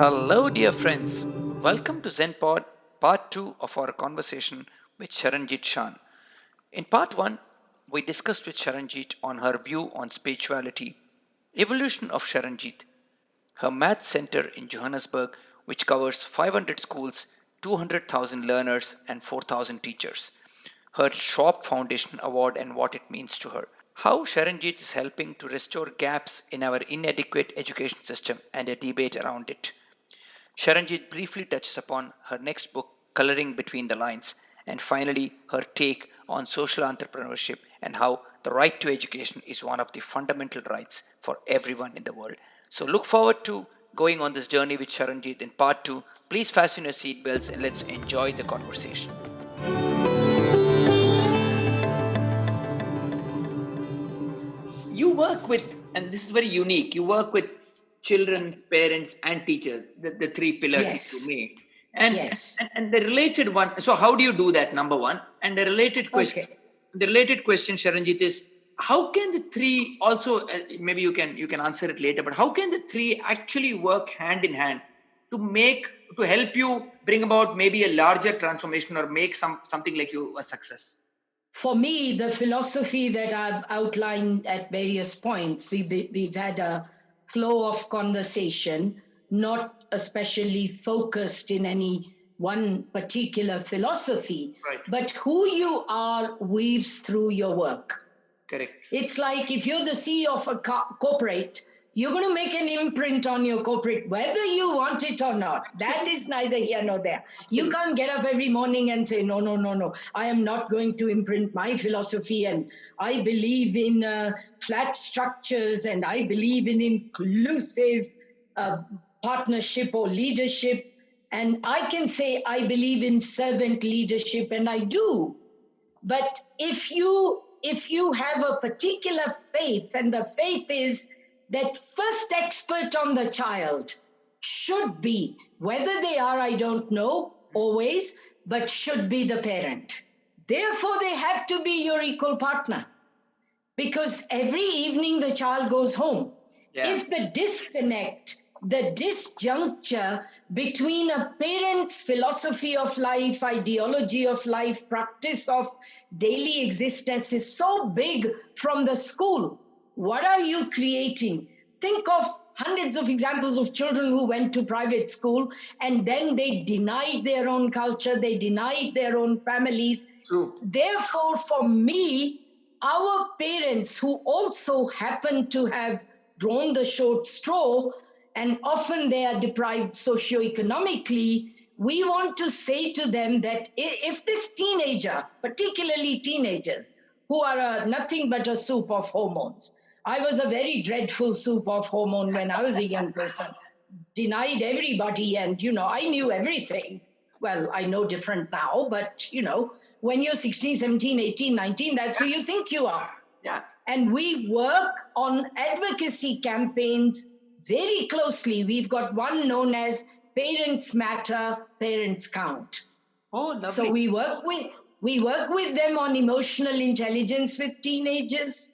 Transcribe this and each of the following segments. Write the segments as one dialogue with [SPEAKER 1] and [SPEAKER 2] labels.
[SPEAKER 1] Hello, dear friends. Welcome to ZENPod, part 2 of our conversation with Sharanjeet Shan. In part 1, we discussed with Sharanjeet on her view on spirituality, evolution of Sharanjeet, her math center in Johannesburg, which covers 500 schools, 200,000 learners, and 4,000 teachers, her Schwab Foundation award and what it means to her, how Sharanjeet is helping to restore gaps in our inadequate education system and a debate around it. Sharanjeet briefly touches upon her next book, Coloring Between the Lines, and finally her take on social entrepreneurship and how the right to education is one of the fundamental rights for everyone in the world. So look forward to going on this journey with Sharanjeet in part 2. Please fasten your seatbelts and let's enjoy the conversation. You work with, and this is very unique, you work with children, parents, and teachers, the three pillars you made. And the related one, so how do you do that, number one? And the related question, Sharanjeet, is how can the three also, maybe you can answer it later, but how can the three actually work hand in hand to help you bring about maybe a larger transformation or make something like you a success?
[SPEAKER 2] For me, the philosophy that I've outlined at various points, we've had a flow of conversation, not especially focused in any one particular philosophy, but who you are weaves through your work.
[SPEAKER 1] Correct.
[SPEAKER 2] It's like if you're the CEO of a corporate, you're going to make an imprint on your corporate, whether you want it or not. That is neither here nor there. You can't get up every morning and say, no. I am not going to imprint my philosophy, and I believe in flat structures, and I believe in inclusive partnership or leadership. And I can say I believe in servant leadership, and I do. But if you have a particular faith, and the faith is that first expert on the child should be, whether they are, I don't know, always, but should be the parent. Therefore, they have to be your equal partner. Because every evening the child goes home. Yeah. If the disconnect, the disjuncture between a parent's philosophy of life, ideology of life, practice of daily existence is so big from the school, what are you creating? Think of hundreds of examples of children who went to private school and then they denied their own culture, they denied their own families.
[SPEAKER 1] True.
[SPEAKER 2] Therefore, for me, our parents who also happen to have drawn the short straw, and often they are deprived socioeconomically, we want to say to them that if this teenager, particularly teenagers, who are nothing but a soup of hormones. I was a very dreadful soup of hormone when I was a young person. Denied everybody, and, I knew everything. Well, I know different now, but, when you're 16, 17, 18, 19, that's who you think you are.
[SPEAKER 1] Yeah.
[SPEAKER 2] And we work on advocacy campaigns very closely. We've got one known as Parents Matter, Parents Count.
[SPEAKER 1] Oh, lovely.
[SPEAKER 2] So we work with them on emotional intelligence with teenagers,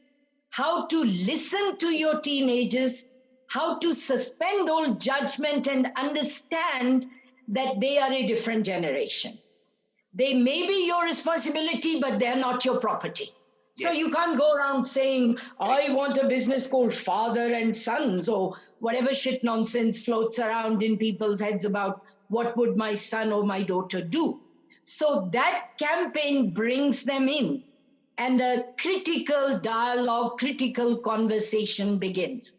[SPEAKER 2] how to listen to your teenagers, how to suspend all judgment and understand that they are a different generation. They may be your responsibility, but they're not your property. So you can't go around saying, I want a business called Father and Sons, or whatever shit nonsense floats around in people's heads about what would my son or my daughter do. So that campaign brings them in, and a critical dialogue, critical conversation begins.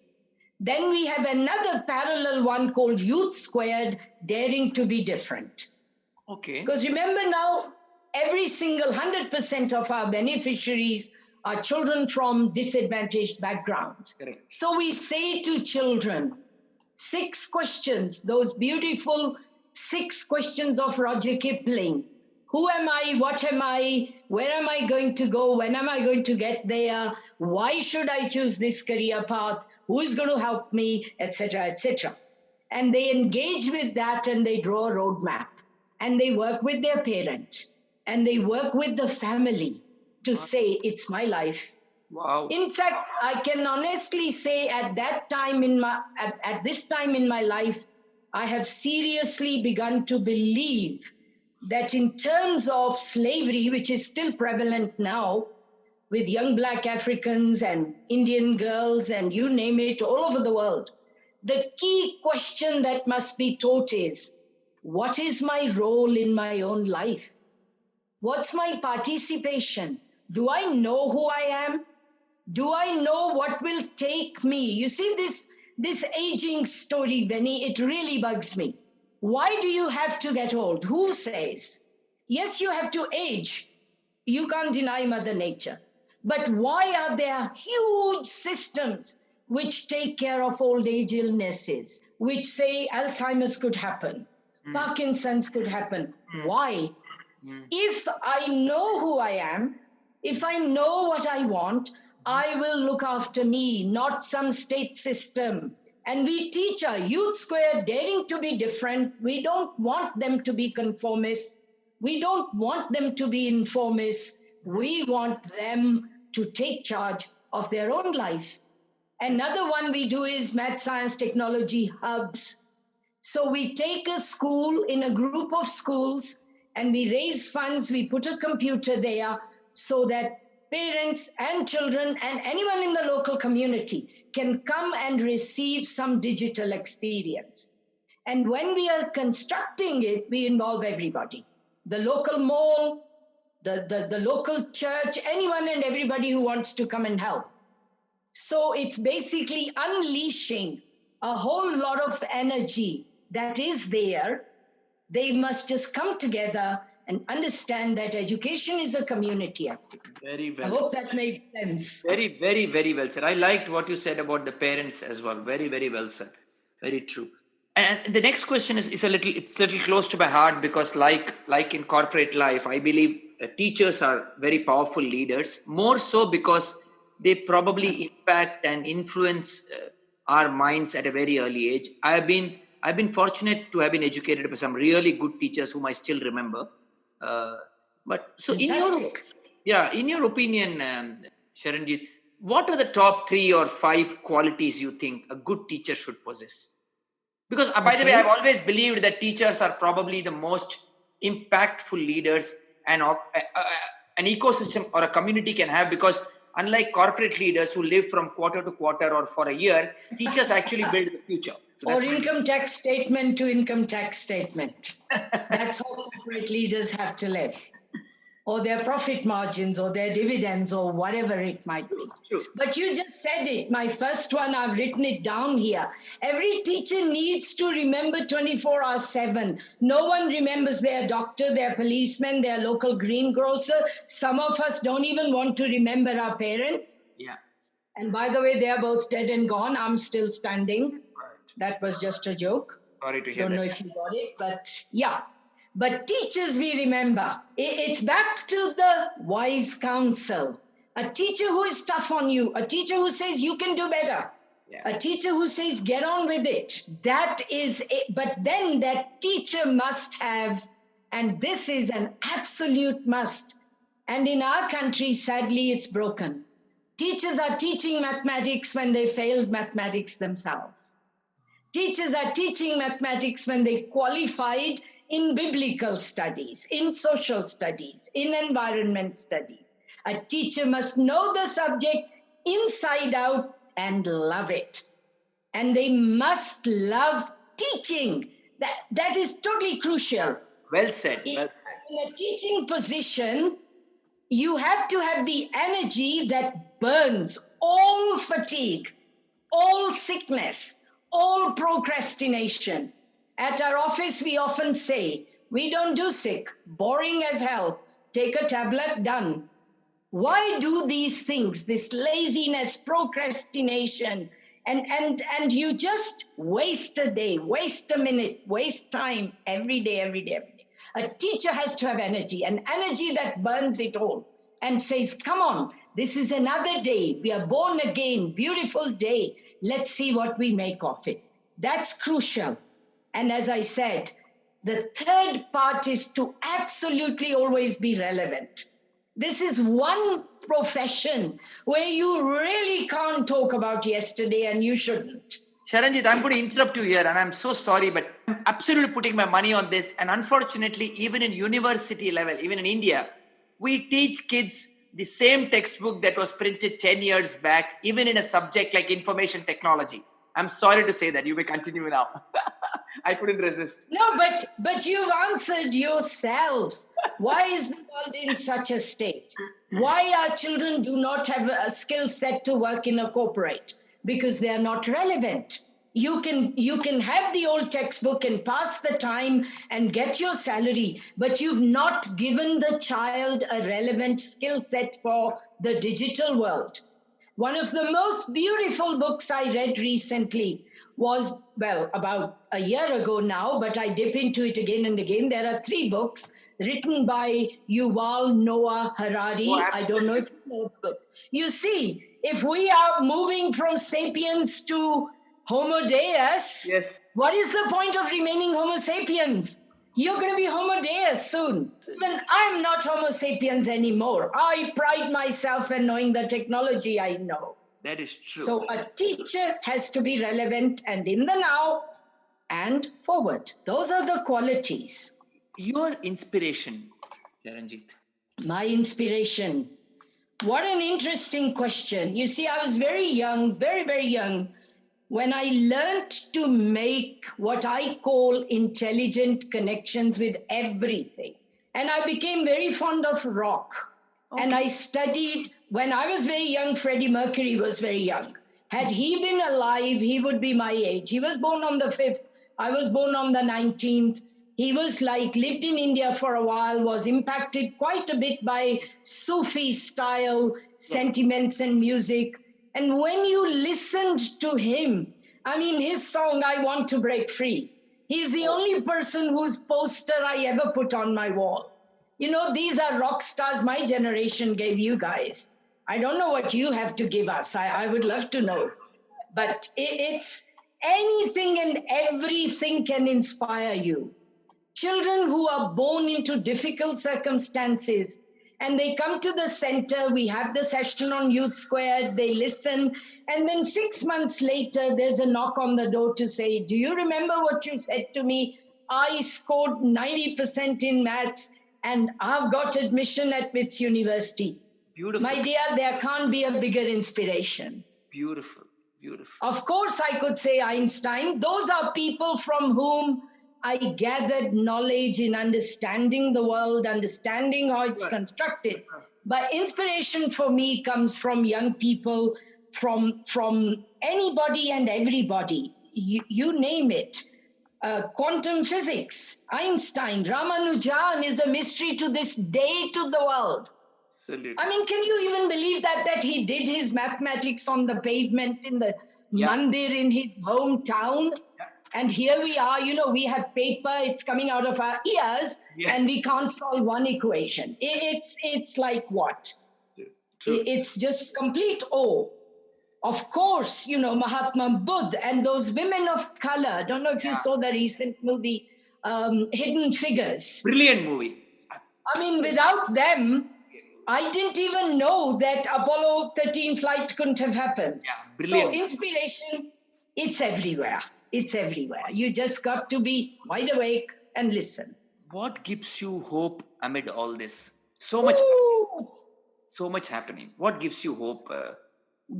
[SPEAKER 2] Then we have another parallel one called Youth Squared, Daring to be Different.
[SPEAKER 1] Okay.
[SPEAKER 2] Because remember now, every single 100% of our beneficiaries are children from disadvantaged backgrounds.
[SPEAKER 1] Correct.
[SPEAKER 2] So we say to children, 6 questions, those beautiful 6 questions of Roger Kipling. Who am I? What am I? Where am I going to go? When am I going to get there? Why should I choose this career path? Who is going to help me? Etc., etc. And they engage with that and they draw a roadmap. And they work with their parent. And they work with the family to say, it's my life.
[SPEAKER 1] Wow.
[SPEAKER 2] In fact, I can honestly say at this time in my life, I have seriously begun to believe that in terms of slavery, which is still prevalent now, with young black Africans and Indian girls and you name it, all over the world, the key question that must be taught is, what is my role in my own life? What's my participation? Do I know who I am? Do I know what will take me? You see, this aging story, Benny, it really bugs me. Why do you have to get old? Who says? Yes, you have to age. You can't deny Mother Nature. But why are there huge systems which take care of old age illnesses, which say Alzheimer's could happen, Parkinson's could happen? Why? If I know who I am, if I know what I want, I will look after me, not some state system. And we teach our youth square daring to be different. We don't want them to be conformists. We don't want them to be informists. We want them to take charge of their own life. Another one we do is math, science, technology hubs. So we take a school in a group of schools and we raise funds. We put a computer there so that parents and children and anyone in the local community can come and receive some digital experience. And when we are constructing it, we involve everybody. The local mall, the local church, anyone and everybody who wants to come and help. So it's basically unleashing a whole lot of energy that is there. They must just come together and understand that education is a community activity.
[SPEAKER 3] Very well.
[SPEAKER 2] I hope that made sense.
[SPEAKER 3] Very, very, very well said. I liked what you said about the parents as well. Very, very well said. Very true. And the next question is a little close to my heart because like in corporate life, I believe teachers are very powerful leaders, more so because they probably impact and influence our minds at a very early age. I've been fortunate to have been educated by some really good teachers whom I still remember. But so in your opinion, Sharanjeet, what are the top 3 or 5 qualities you think a good teacher should possess? Because by the way, I've always believed that teachers are probably the most impactful leaders and an ecosystem or a community can have, because unlike corporate leaders who live from quarter to quarter or for a year, teachers actually build the future. So
[SPEAKER 2] or income tax statement to income tax statement. That's how corporate leaders have to live. Or their profit margins or their dividends or whatever it might be.
[SPEAKER 3] True.
[SPEAKER 2] But you just said it. My first one, I've written it down here. Every teacher needs to remember 24/7. No one remembers their doctor, their policeman, their local greengrocer. Some of us don't even want to remember our parents.
[SPEAKER 3] Yeah.
[SPEAKER 2] And by the way, they're both dead and gone. I'm still standing.
[SPEAKER 3] Right.
[SPEAKER 2] That was just a joke.
[SPEAKER 3] Sorry to hear
[SPEAKER 2] Don't know if you got it, but yeah. But teachers, we remember. It's back to the wise counsel. A teacher who is tough on you, a teacher who says you can do better, a teacher who says get on with it. That is it. But then that teacher must have, and this is an absolute must. And in our country, sadly, it's broken. Teachers are teaching mathematics when they failed mathematics themselves. Teachers are teaching mathematics when they qualified in biblical studies, in social studies, in environment studies. A teacher must know the subject inside out and love it. And they must love teaching. That is totally crucial.
[SPEAKER 3] Well said. Well said.
[SPEAKER 2] In a teaching position, you have to have the energy that burns all fatigue, all sickness, all procrastination. At our office, we often say, we don't do sick, boring as hell, take a tablet, done. Why do these things, this laziness, procrastination, and you just waste a day, waste a minute, waste time every day. A teacher has to have energy, an energy that burns it all and says, come on, this is another day. We are born again, beautiful day. Let's see what we make of it. That's crucial. And as I said, the third part is to absolutely always be relevant. This is one profession where you really can't talk about yesterday and you shouldn't.
[SPEAKER 3] Sharanjeet, I'm going to interrupt you here and I'm so sorry, but absolutely putting my money on this. And unfortunately, even in university level, even in India, we teach kids the same textbook that was printed 10 years back, even in a subject like information technology. I'm sorry to say that. You may continue now. I couldn't resist.
[SPEAKER 2] No, but you've answered yourselves. Why is the world in such a state? Why our children do not have a skill set to work in a corporate? Because they are not relevant. You can have the old textbook and pass the time and get your salary, but you've not given the child a relevant skill set for the digital world. One of the most beautiful books I read recently was, well, about a year ago now, but I dip into it again and again. There are 3 books written by Yuval Noah Harari.
[SPEAKER 3] Oh,
[SPEAKER 2] I don't know if you know the books. You see, if we are moving from sapiens to Homo Deus,
[SPEAKER 3] Yes.
[SPEAKER 2] what is the point of remaining Homo sapiens? You're going to be Homo Deus soon. Even I'm not Homo sapiens anymore. I pride myself in knowing the technology I know.
[SPEAKER 3] That is true.
[SPEAKER 2] So a teacher has to be relevant and in the now and forward. Those are the qualities.
[SPEAKER 3] Your inspiration, Sharanjeet.
[SPEAKER 2] My inspiration. What an interesting question. You see, I was very young, very, very young, when I learned to make what I call intelligent connections with everything. And I became very fond of rock. Okay. And I studied, when I was very young, Freddie Mercury was very young. Had he been alive, he would be my age. He was born on the 5th. I was born on the 19th. He was lived in India for a while, was impacted quite a bit by Sufi style sentiments and music. And when you listened to him, I mean, his song, I Want to Break Free, he's the only person whose poster I ever put on my wall. You know, these are rock stars my generation gave you guys. I don't know what you have to give us. I would love to know. But it's anything and everything can inspire you. Children who are born into difficult circumstances and they come to the center, we have the session on Youth Squared, they listen, and then 6 months later, there's a knock on the door to say, do you remember what you said to me? I scored 90% in maths and I've got admission at MITS University.
[SPEAKER 3] Beautiful.
[SPEAKER 2] My dear, there can't be a bigger inspiration.
[SPEAKER 3] Beautiful, beautiful.
[SPEAKER 2] Of course, I could say Einstein. Those are people from whom I gathered knowledge in understanding the world, understanding how it's constructed. But inspiration for me comes from young people, from anybody and everybody. You name it. Quantum physics, Einstein, Ramanujan is a mystery to this day to the world.
[SPEAKER 3] Absolutely.
[SPEAKER 2] I mean, can you even believe that he did his mathematics on the pavement in the mandir in his hometown? Yeah. And here we are, you know, we have paper, it's coming out of our ears, and we can't solve one equation. It's like what? True. It's just complete awe. Of course, you know, Mahatma Buddha and those women of color. Don't know if you saw the recent movie, Hidden Figures.
[SPEAKER 3] Brilliant movie.
[SPEAKER 2] I mean, without them, I didn't even know that Apollo 13 flight couldn't have happened. Yeah, brilliant. So inspiration, it's everywhere. It's everywhere. You just got to be wide awake and listen.
[SPEAKER 3] What gives you hope amid all this? So much happening. What gives you hope?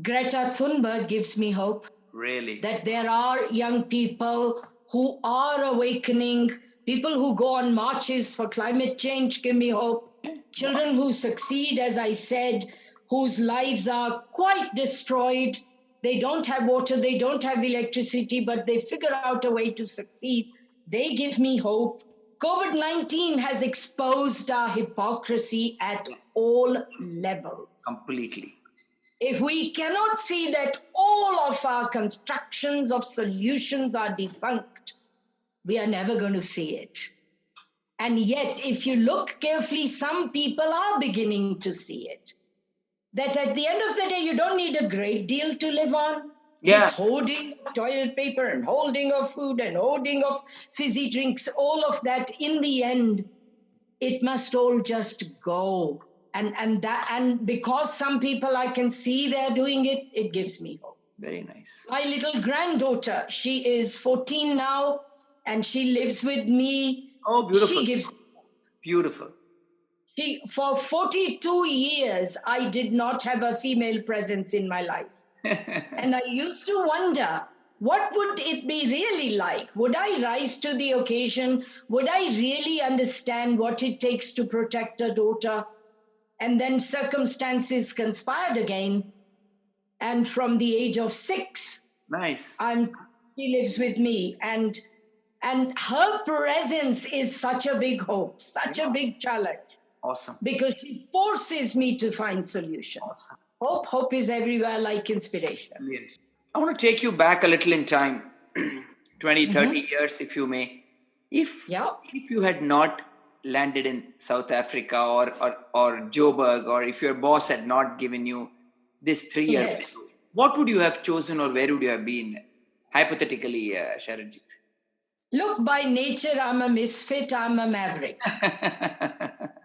[SPEAKER 2] Greta Thunberg gives me hope.
[SPEAKER 3] Really?
[SPEAKER 2] That there are young people who are awakening, people who go on marches for climate change give me hope. Children who succeed, as I said, whose lives are quite destroyed. They don't have water, they don't have electricity, but they figure out a way to succeed. They give me hope. COVID-19 has exposed our hypocrisy at all levels.
[SPEAKER 3] Completely.
[SPEAKER 2] If we cannot see that all of our constructions of solutions are defunct, we are never going to see it. And yet, if you look carefully, some people are beginning to see it. That at the end of the day, you don't need a great deal to live on.
[SPEAKER 3] Yeah.
[SPEAKER 2] This hoarding of toilet paper and holding of food and hoarding of fizzy drinks, all of that, in the end, it must all just go. And because some people I can see they're doing it, it gives me hope.
[SPEAKER 3] Very nice.
[SPEAKER 2] My little granddaughter, she is 14 now. and she lives with me.
[SPEAKER 3] Oh, beautiful.
[SPEAKER 2] She gives.
[SPEAKER 3] Beautiful.
[SPEAKER 2] For 42 years, I did not have a female presence in my life. And I used to wonder, what would it be really like? Would I rise to the occasion? Would I really understand what it takes to protect a daughter? And then circumstances conspired again. And from the age of 6,
[SPEAKER 3] Nice.
[SPEAKER 2] she lives with me. And her presence is such a big hope, such a big challenge.
[SPEAKER 3] Awesome.
[SPEAKER 2] Because she forces me to find solutions.
[SPEAKER 3] Awesome.
[SPEAKER 2] Hope is everywhere like inspiration.
[SPEAKER 3] Brilliant. I want to take you back a little in time, 20, 30 years, if you may. If you had not landed in South Africa or Joburg, or if your boss had not given you this 3 years,
[SPEAKER 2] Yes.
[SPEAKER 3] what would you have chosen, or where would you have been, hypothetically, Sharanjeet?
[SPEAKER 2] Look, by nature, I'm a misfit, I'm a maverick.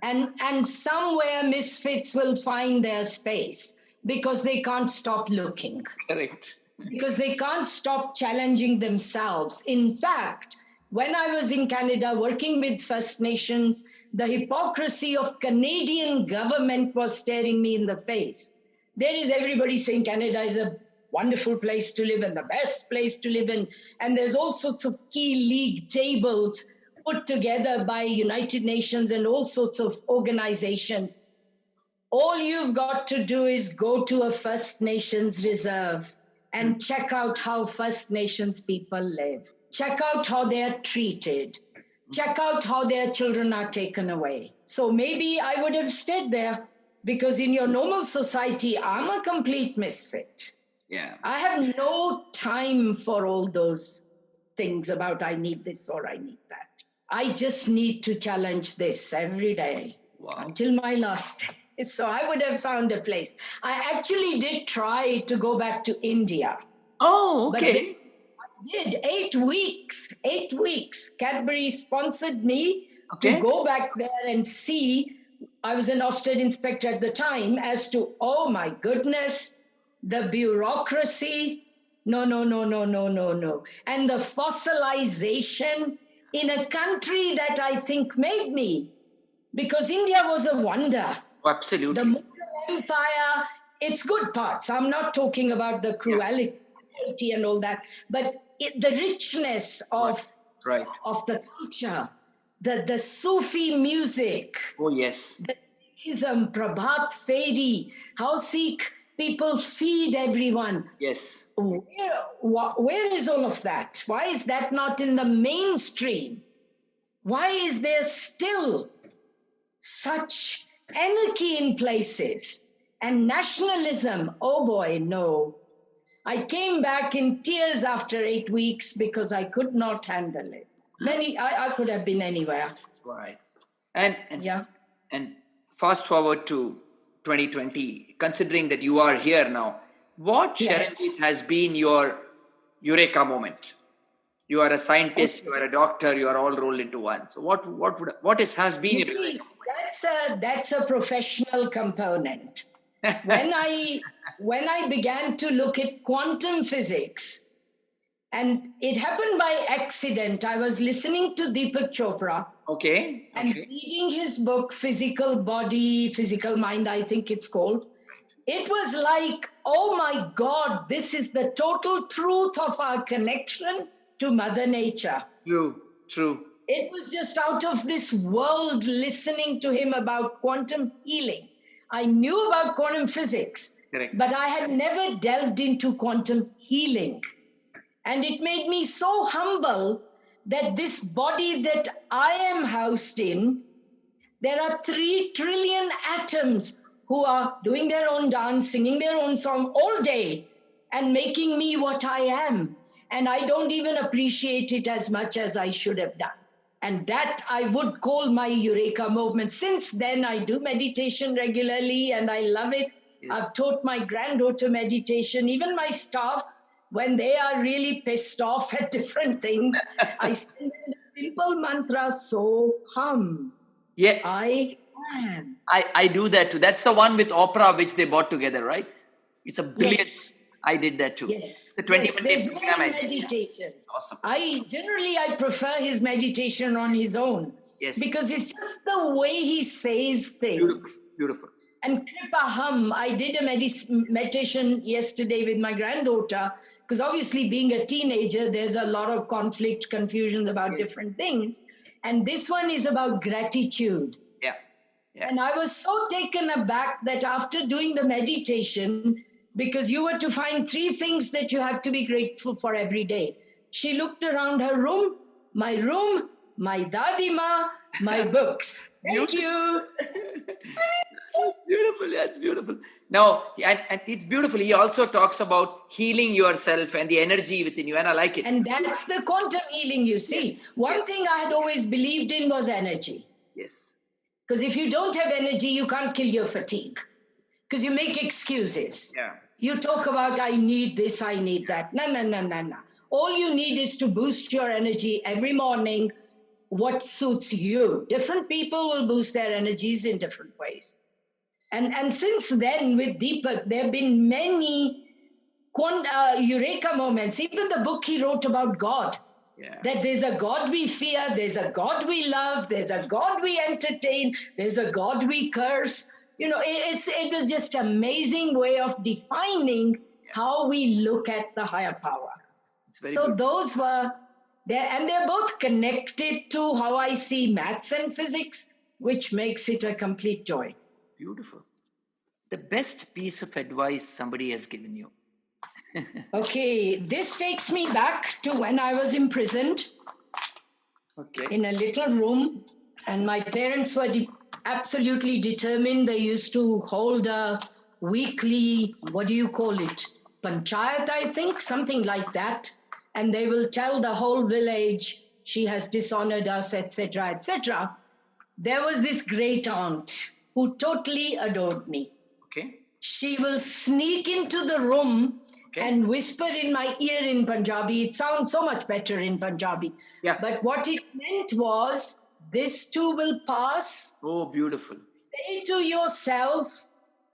[SPEAKER 2] And somewhere misfits will find their space because they can't stop looking.
[SPEAKER 3] Correct.
[SPEAKER 2] Because they can't stop challenging themselves. In fact, when I was in Canada working with First Nations, the hypocrisy of Canadian government was staring me in the face. There is everybody saying Canada is a wonderful place to live and the best place to live in. And there's all sorts of key league tables put together by United Nations and all sorts of organizations. All you've got to do is go to a First Nations reserve and check out how First Nations people live. Check out how they're treated. Check out how their children are taken away. So maybe I would have stayed there, because in your normal society, I'm a complete misfit.
[SPEAKER 3] Yeah.
[SPEAKER 2] I have no time for all those things about I need this or I need that. I just need to challenge this every day until my last day. So I would have found a place. I actually did try to go back to India.
[SPEAKER 3] Oh, okay.
[SPEAKER 2] I did 8 weeks. 8 weeks. Cadbury sponsored me to go back there and see. I was an Ofsted inspector at the time, as to, oh my goodness, the bureaucracy. No. And the fossilization in a country that I think made me. Because India was a wonder.
[SPEAKER 3] Absolutely.
[SPEAKER 2] The Mughal Empire, its good parts. I'm not talking about the cruelty and all that, but the richness of the culture, the Sufi music.
[SPEAKER 3] Oh, yes.
[SPEAKER 2] The Sikhism, Prabhat Feri, how Sikh people feed everyone.
[SPEAKER 3] Yes.
[SPEAKER 2] Where is all of that? Why is that not in the mainstream? Why is there still such anarchy in places and nationalism? Oh boy, no. I came back in tears after 8 weeks because I could not handle it. I could have been anywhere.
[SPEAKER 3] Right. And fast forward to 2020, considering that you are here now, what, Sharanjeet, has been your Eureka moment? You are a scientist, you are a doctor, you are all rolled into one. So what has been your Eureka moment?
[SPEAKER 2] That's a professional component. When I began to look at quantum physics, and it happened by accident. I was listening to Deepak Chopra. And reading his book, Physical Body, Physical Mind, I think it's called. It was like, oh my God, this is the total truth of our connection to Mother Nature.
[SPEAKER 3] True.
[SPEAKER 2] It was just out of this world listening to him about quantum healing. I knew about quantum physics, but I had never delved into quantum healing. And it made me so humble that this body that I am housed in, there are 3 trillion atoms who are doing their own dance, singing their own song all day and making me what I am. And I don't even appreciate it as much as I should have done. And that I would call my Eureka movement. Since then, I do meditation regularly and I love it. I've taught my granddaughter meditation, even my staff. When they are really pissed off at different things, I send them the simple mantra, so hum.
[SPEAKER 3] Yeah.
[SPEAKER 2] I am.
[SPEAKER 3] I do that too. That's the one with Oprah, which they bought together, right? It's a brilliant.
[SPEAKER 2] Yes.
[SPEAKER 3] I did that too.
[SPEAKER 2] Yes,
[SPEAKER 3] The
[SPEAKER 2] yes,
[SPEAKER 3] 21-day
[SPEAKER 2] there's
[SPEAKER 3] program
[SPEAKER 2] many
[SPEAKER 3] I did. Yeah.
[SPEAKER 2] meditations.
[SPEAKER 3] Awesome.
[SPEAKER 2] I prefer his meditation on his own.
[SPEAKER 3] Yes.
[SPEAKER 2] Because it's just the way he says things.
[SPEAKER 3] Beautiful. Beautiful.
[SPEAKER 2] And Kripaham, I did a meditation yesterday with my granddaughter, because obviously being a teenager, there's a lot of conflict, confusions about different things. And this one is about gratitude.
[SPEAKER 3] Yeah. Yeah.
[SPEAKER 2] And I was so taken aback that after doing the meditation, because you were to find 3 things that you have to be grateful for every day. She looked around her room, my dadima, my books. Thank you.
[SPEAKER 3] Beautiful. That's beautiful. Now, and it's beautiful. He also talks about healing yourself and the energy within you, and I like it.
[SPEAKER 2] And that's the quantum healing, you see.
[SPEAKER 3] Yes.
[SPEAKER 2] One thing I had always believed in was energy.
[SPEAKER 3] Yes.
[SPEAKER 2] Because if you don't have energy, you can't kill your fatigue. Because you make excuses.
[SPEAKER 3] Yeah.
[SPEAKER 2] You talk about, I need this, I need that. No. All you need is to boost your energy every morning, what suits you. Different people will boost their energies in different ways. And since then, with Deepak, there have been many Eureka moments. Even the book he wrote about God.
[SPEAKER 3] Yeah.
[SPEAKER 2] That there's a God we fear, there's a God we love, there's a God we entertain, there's a God we curse. You know, it was just an amazing way of defining how we look at the higher power. So
[SPEAKER 3] good.
[SPEAKER 2] Those were there, and they're both connected to how I see maths and physics, which makes it a complete joy.
[SPEAKER 3] Beautiful. The best piece of advice somebody has given you.
[SPEAKER 2] Okay, this takes me back to when I was imprisoned in a little room, and my parents were absolutely determined. They used to hold a weekly, what do you call it? Panchayat, I think, something like that. And they will tell the whole village, she has dishonored us, etc., etc. There was this great aunt who totally adored me.
[SPEAKER 3] Okay.
[SPEAKER 2] She will sneak into the room and whisper in my ear in Punjabi. It sounds so much better in Punjabi.
[SPEAKER 3] Yeah.
[SPEAKER 2] But what it meant was, this too will pass.
[SPEAKER 3] Oh, beautiful.
[SPEAKER 2] Say to yourself,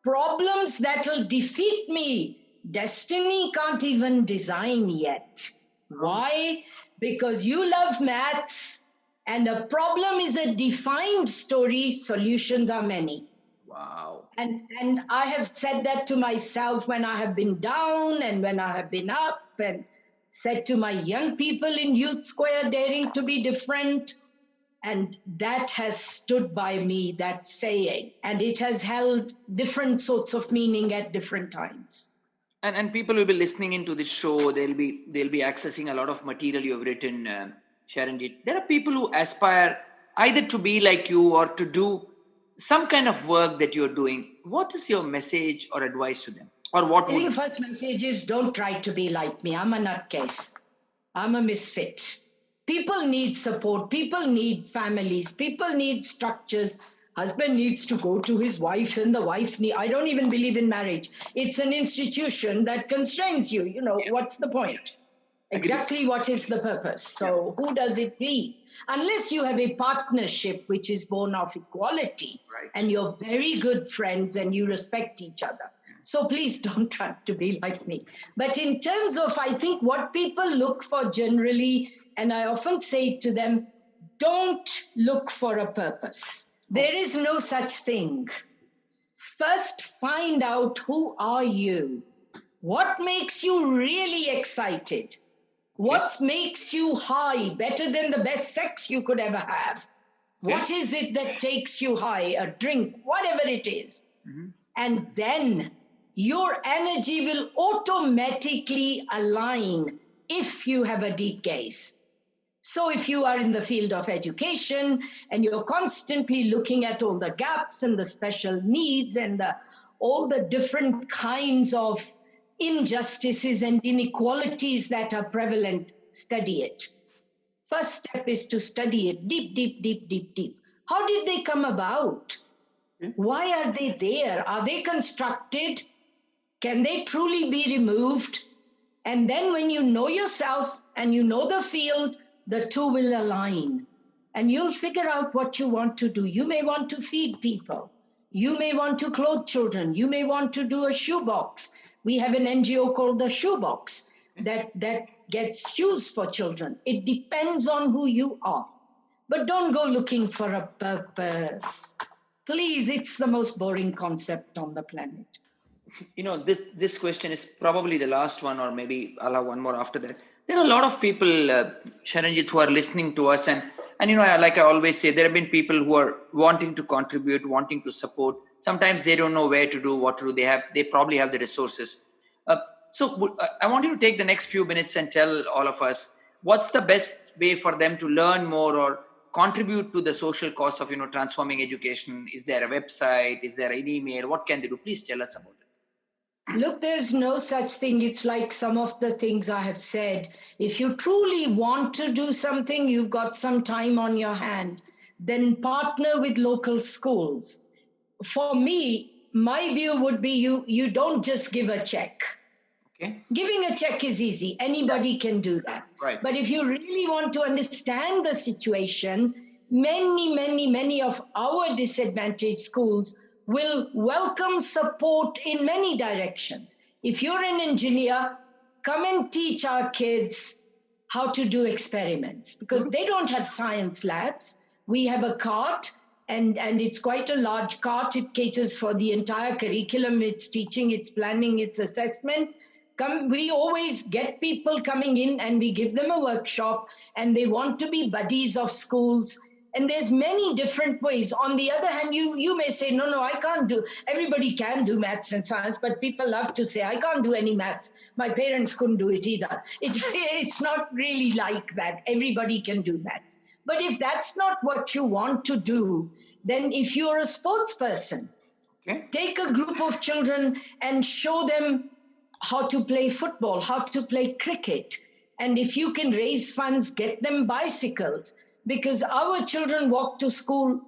[SPEAKER 2] problems that will defeat me, destiny can't even design yet. Why? Because you love maths, and a problem is a defined story, solutions are many.
[SPEAKER 3] Wow.
[SPEAKER 2] And I have said that to myself when I have been down and when I have been up, and said to my young people in Youth Square, daring to be different. And that has stood by me, that saying. And it has held different sorts of meaning at different times.
[SPEAKER 3] And people will be listening into this show. They'll be accessing a lot of material you have written, Sharanjeet. There are people who aspire either to be like you or to do some kind of work that you're doing. What is your message or advice to them? Or what
[SPEAKER 2] I think the first message is, don't try to be like me. I'm a nutcase. I'm a misfit. People need support. People need families. People need structures. Husband needs to go to his wife, and the wife I don't even believe in marriage. It's an institution that constrains you. You know, what's the point? Exactly what is the purpose? So who does it please? Unless you have a partnership which is born of equality, and you're very good friends and you respect each other. So please don't try to be like me. But in terms of, I think what people look for generally, and I often say to them, don't look for a purpose. There is no such thing. First, find out, who are you? What makes you really excited? What makes you high, better than the best sex you could ever have? What is it that takes you high? A drink, whatever it is. And then your energy will automatically align if you have a deep gaze. So if you are in the field of education and you're constantly looking at all the gaps and the special needs and all the different kinds of injustices and inequalities that are prevalent, study it. First step is to study it deep, deep, deep, deep, deep. How did they come about? Why are they there? Are they constructed? Can they truly be removed? And then when you know yourself and you know the field, the two will align. And you'll figure out what you want to do. You may want to feed people. You may want to clothe children. You may want to do a shoebox. We have an NGO called the Shoebox that gets shoes for children. It depends on who you are. But don't go looking for a purpose. Please, it's the most boring concept on the planet.
[SPEAKER 3] This question is probably the last one, or maybe I'll have one more after that. There are a lot of people, Sharanjeet, who are listening to us, and like I always say, there have been people who are wanting to contribute, wanting to support. Sometimes they don't know where to do, what to do. They probably have the resources. So I want you to take the next few minutes and tell all of us what's the best way for them to learn more or contribute to the social cause of transforming education. Is there a website? Is there an email? What can they do? Please tell us about it.
[SPEAKER 2] Look, there's no such thing. It's like some of the things I have said. If you truly want to do something, you've got some time on your hand, then partner with local schools. For me, my view would be you don't just give a check.
[SPEAKER 3] Okay.
[SPEAKER 2] Giving a check is easy. Anybody can do that.
[SPEAKER 3] Right.
[SPEAKER 2] But if you really want to understand the situation, many of our disadvantaged schools will welcome support in many directions. If you're an engineer, come and teach our kids how to do experiments, because they don't have science labs. We have a cart, and it's quite a large cart. It caters for the entire curriculum. It's teaching, it's planning, it's assessment. We always get people coming in and we give them a workshop, and they want to be buddies of schools. And there's many different ways. On the other hand, you may say, no, I can't do. Everybody can do maths and science, but people love to say, I can't do any maths. My parents couldn't do it either. It's not really like that. Everybody can do maths. But if that's not what you want to do, then if you're a sports person, take a group of children and show them how to play football, how to play cricket. And if you can raise funds, get them bicycles. Because our children walk to school,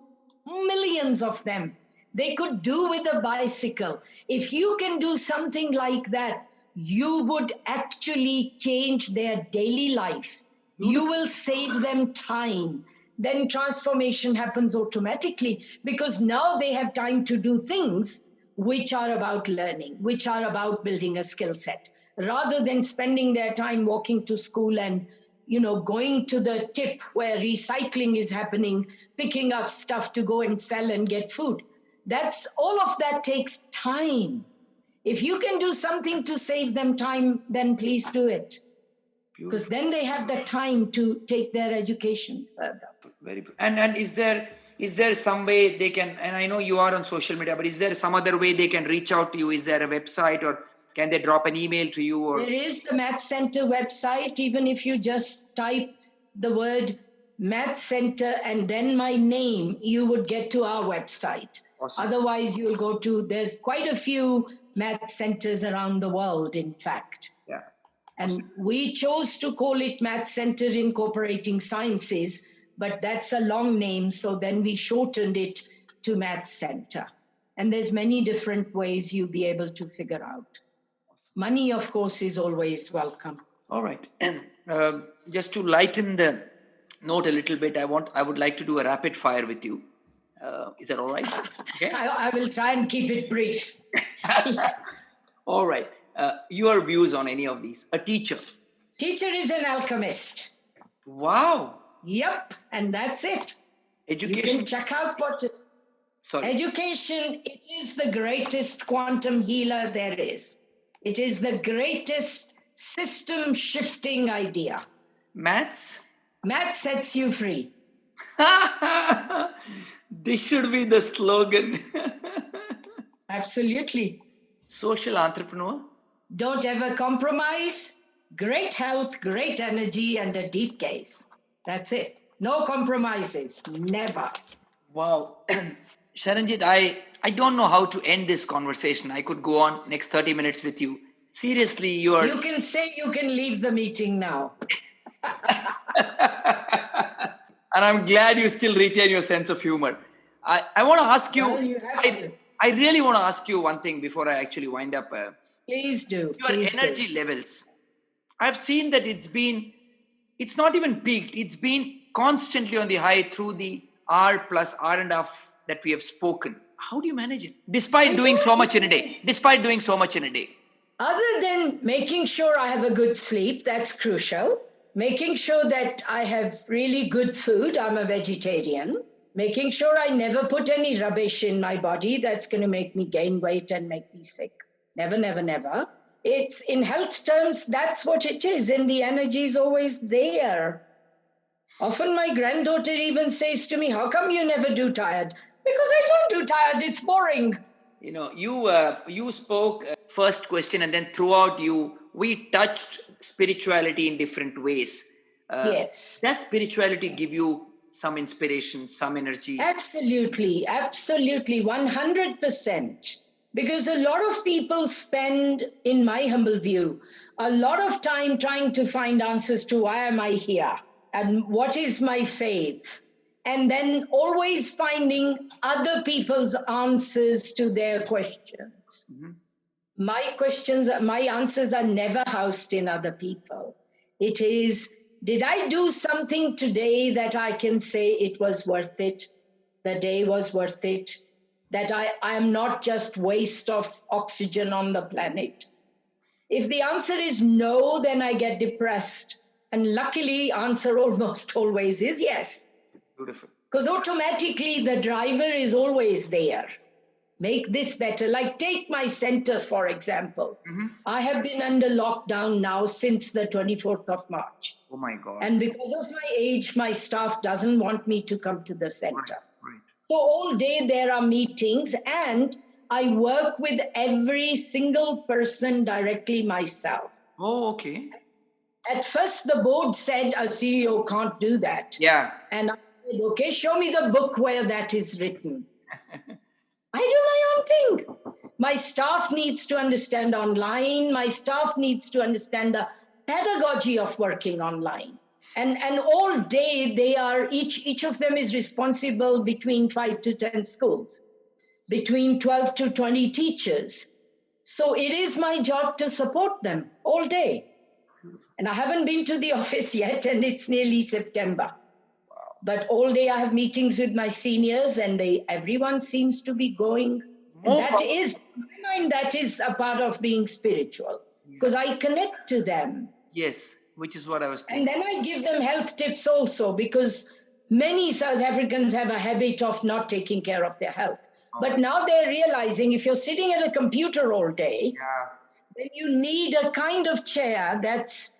[SPEAKER 2] millions of them. They could do with a bicycle. If you can do something like that, you would actually change their daily life. You will save them time. Then transformation happens automatically, because now they have time to do things which are about learning, which are about building a skill set, rather than spending their time walking to school and going to the tip where recycling is happening, picking up stuff to go and sell and get food. All of that takes time. If you can do something to save them time, then please do it. Because then they have the time to take their education further.
[SPEAKER 3] Very good. And is there some way they can, and I know you are on social media, but is there some other way they can reach out to you? Is there a website, or can they drop an email to you? Or?
[SPEAKER 2] There is the Math Center website. Even if you just type the word Math Center and then my name, you would get to our website.
[SPEAKER 3] Awesome.
[SPEAKER 2] Otherwise, you'll go to, there's quite a few math centers around the world, in fact.
[SPEAKER 3] Yeah.
[SPEAKER 2] And we chose to call it Math Center Incorporating Sciences, but that's a long name. So then we shortened it to Math Center. And there's many different ways you'll be able to figure out. Money, of course, is always welcome.
[SPEAKER 3] All right. And just to lighten the note a little bit, I would like to do a rapid fire with you. Is that all right? Okay.
[SPEAKER 2] I will try and keep it brief. Yes.
[SPEAKER 3] All right. Your views on any of these? A teacher.
[SPEAKER 2] Teacher is an alchemist.
[SPEAKER 3] Wow.
[SPEAKER 2] Yep. And that's it.
[SPEAKER 3] Education.
[SPEAKER 2] You can check out what...
[SPEAKER 3] Sorry.
[SPEAKER 2] Education, it is the greatest quantum healer there is. It is the greatest system-shifting idea.
[SPEAKER 3] Maths?
[SPEAKER 2] Math sets you free.
[SPEAKER 3] This should be the slogan.
[SPEAKER 2] Absolutely.
[SPEAKER 3] Social entrepreneur?
[SPEAKER 2] Don't ever compromise. Great health, great energy, and a deep gaze. That's it. No compromises. Never.
[SPEAKER 3] Wow. Sharanjeet, I don't know how to end this conversation. I could go on next 30 minutes with you. Seriously, you are...
[SPEAKER 2] You can say you can leave the meeting now.
[SPEAKER 3] And I'm glad you still retain your sense of humor. I want to ask you...
[SPEAKER 2] Well, you have to.
[SPEAKER 3] I really want to ask you one thing before I actually wind up.
[SPEAKER 2] Please do.
[SPEAKER 3] Your energy levels. I've seen that it's not even peaked. It's been constantly on the high through the R plus R and F that we have spoken. How do you manage it? Despite doing so much in a day.
[SPEAKER 2] Other than making sure I have a good sleep, that's crucial. Making sure that I have really good food, I'm a vegetarian. Making sure I never put any rubbish in my body that's going to make me gain weight and make me sick. Never, never, never. It's in health terms, that's what it is. And the energy is always there. Often my granddaughter even says to me, how come you never do tired? Because I don't do tired, it's boring.
[SPEAKER 3] You know, you spoke first question, and then throughout we touched spirituality in different ways.
[SPEAKER 2] Yes.
[SPEAKER 3] Does spirituality give you some inspiration, some energy?
[SPEAKER 2] Absolutely, absolutely, 100%. Because a lot of people spend, in my humble view, a lot of time trying to find answers to why am I here and what is my faith, and then always finding other people's answers to their questions. Mm-hmm. My answers are never housed in other people. It is, did I do something today that I can say it was worth it? The day was worth it? That I am not just waste of oxygen on the planet? If the answer is no, then I get depressed. And luckily, answer almost always is yes.
[SPEAKER 3] Beautiful.
[SPEAKER 2] Because automatically the driver is always there. Make this better. Like take my center, for example. Mm-hmm. I have been under lockdown now since the 24th of March.
[SPEAKER 3] Oh my God.
[SPEAKER 2] And because of my age, my staff doesn't want me to come to the center. Right. So all day there are meetings, and I work with every single person directly myself.
[SPEAKER 3] Oh, okay.
[SPEAKER 2] At first, the board said a CEO can't do that.
[SPEAKER 3] Yeah.
[SPEAKER 2] And I said, okay, show me the book where that is written. I do my own thing. My staff needs to understand online. My staff needs to understand the pedagogy of working online. And all day they are, each of them is responsible between 5 to 10 schools, between 12 to 20 teachers. So it is my job to support them all day. And I haven't been to the office yet, and it's nearly September. Wow. But all day I have meetings with my seniors, and everyone seems to be going. And that is, in my mind, that is a part of being spiritual, because I connect to them.
[SPEAKER 3] Yes, which is what I was thinking.
[SPEAKER 2] And then I give them health tips also, because many South Africans have a habit of not taking care of their health. Oh. But now they're realizing if you're sitting at a computer all day, then you need a kind of chair that's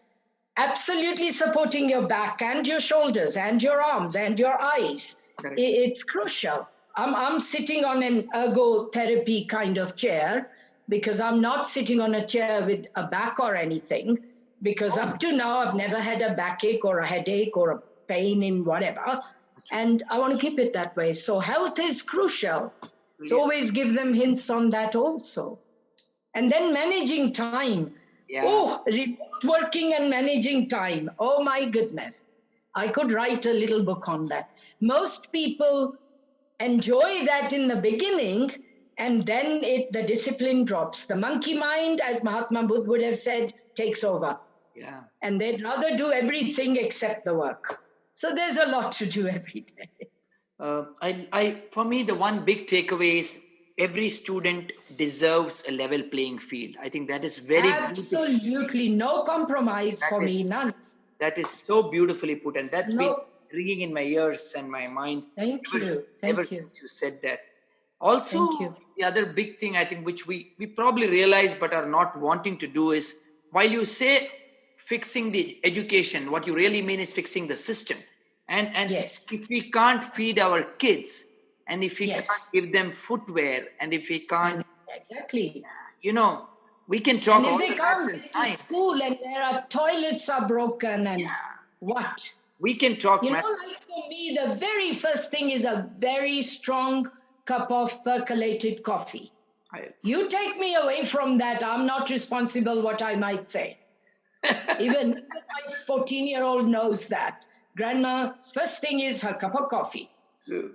[SPEAKER 2] absolutely supporting your back and your shoulders and your arms and your eyes. Correct. It's crucial. I'm sitting on an ergotherapy kind of chair, because I'm not sitting on a chair with a back or anything, because up to now I've never had a backache or a headache or a pain in whatever. And I want to keep it that way. So health is crucial. So always give them hints on that also. And then managing time. Yeah. Oh, remote working and managing time. Oh, my goodness. I could write a little book on that. Most people enjoy that in the beginning, and then the discipline drops. The monkey mind, as Mahatma Buddha would have said, takes over. Yeah. And they'd rather do everything except the work. So there's a lot to do every day.
[SPEAKER 3] For me, the one big takeaway is every student deserves a level playing field. I think that is very
[SPEAKER 2] absolutely beautiful. No compromise for me, none.
[SPEAKER 3] That is so beautifully put, and that's been ringing in my ears and my mind.
[SPEAKER 2] Thank you.
[SPEAKER 3] Ever since you said that. Also, the other big thing I think which we probably realize but are not wanting to do is, while you say fixing the education, what you really mean is fixing the system. And if we can't feed our kids, and if we can't give them footwear, and if we can't, we can talk
[SPEAKER 2] about it. And if they can't get to school and their toilets are broken and what?
[SPEAKER 3] We can talk.
[SPEAKER 2] Like for me, the very first thing is a very strong cup of percolated coffee. You take me away from that, I'm not responsible what I might say. Even my 14-year-old knows that. Grandma's first thing is her cup of coffee.
[SPEAKER 3] True.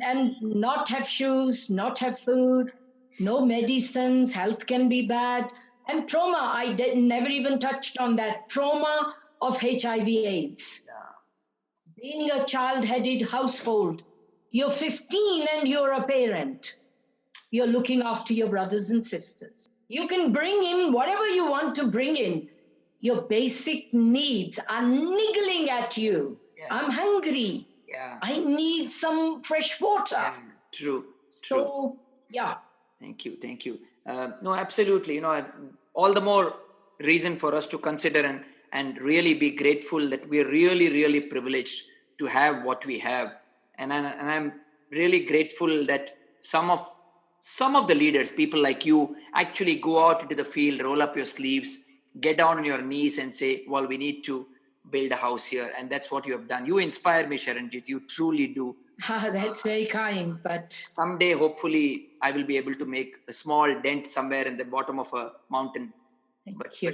[SPEAKER 2] And not have shoes, not have food, no medicines, health can be bad. And trauma, I never even touched on that. Trauma of HIV/AIDS. Yeah. Being a child-headed household, you're 15 and you're a parent. You're looking after your brothers and sisters. You can bring in whatever you want to bring in. Your basic needs are niggling at you.
[SPEAKER 3] Yeah.
[SPEAKER 2] I'm hungry.
[SPEAKER 3] Yeah.
[SPEAKER 2] I need some fresh water.
[SPEAKER 3] Yeah. True.
[SPEAKER 2] So, yeah.
[SPEAKER 3] Thank you. Thank you. No, absolutely. You know, all the more reason for us to consider and really be grateful that we're really, really privileged to have what we have. And I'm really grateful that some of the leaders, people like you, actually go out into the field, roll up your sleeves, get down on your knees and say, well, we need to build a house here. And that's what you have done. You inspire me, Sharanjeet. You truly do.
[SPEAKER 2] That's very kind, but
[SPEAKER 3] Someday, hopefully, I will be able to make a small dent somewhere in the bottom of a mountain.
[SPEAKER 2] thank you.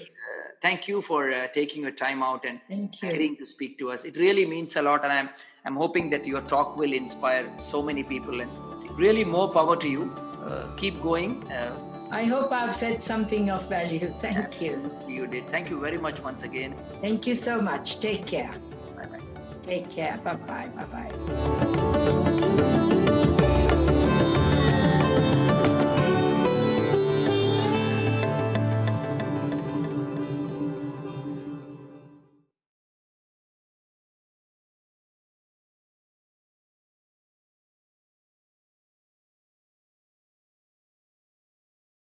[SPEAKER 3] Thank you for taking your time out and
[SPEAKER 2] Thank you.
[SPEAKER 3] agreeing to speak to us. It really means a lot, and I'm hoping that your talk will inspire so many people. And really, more power to you. Keep going.
[SPEAKER 2] I hope I've said something of value. Thank you.
[SPEAKER 3] Absolutely, you did. Thank you very much once again.
[SPEAKER 2] Thank you so much. Take care.
[SPEAKER 3] Bye bye.
[SPEAKER 2] Take care. Bye-bye. Bye-bye.